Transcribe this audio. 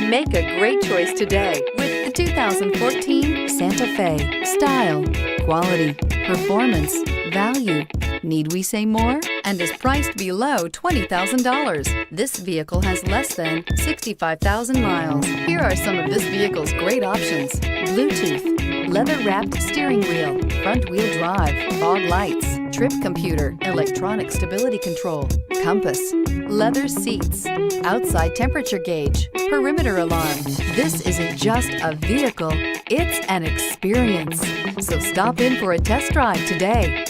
Make a great choice today with the 2014 Santa Fe. Style, quality, performance, value. Need we say more? And is priced below $20,000. This vehicle has less than 65,000 miles. Here are some of this vehicle's great options: Bluetooth, leather-wrapped steering wheel, front-wheel drive, fog lights, trip computer, electronic stability control, compass, leather seats, outside temperature gauge, perimeter alarm. This isn't just a vehicle, it's an experience. So stop in for a test drive today.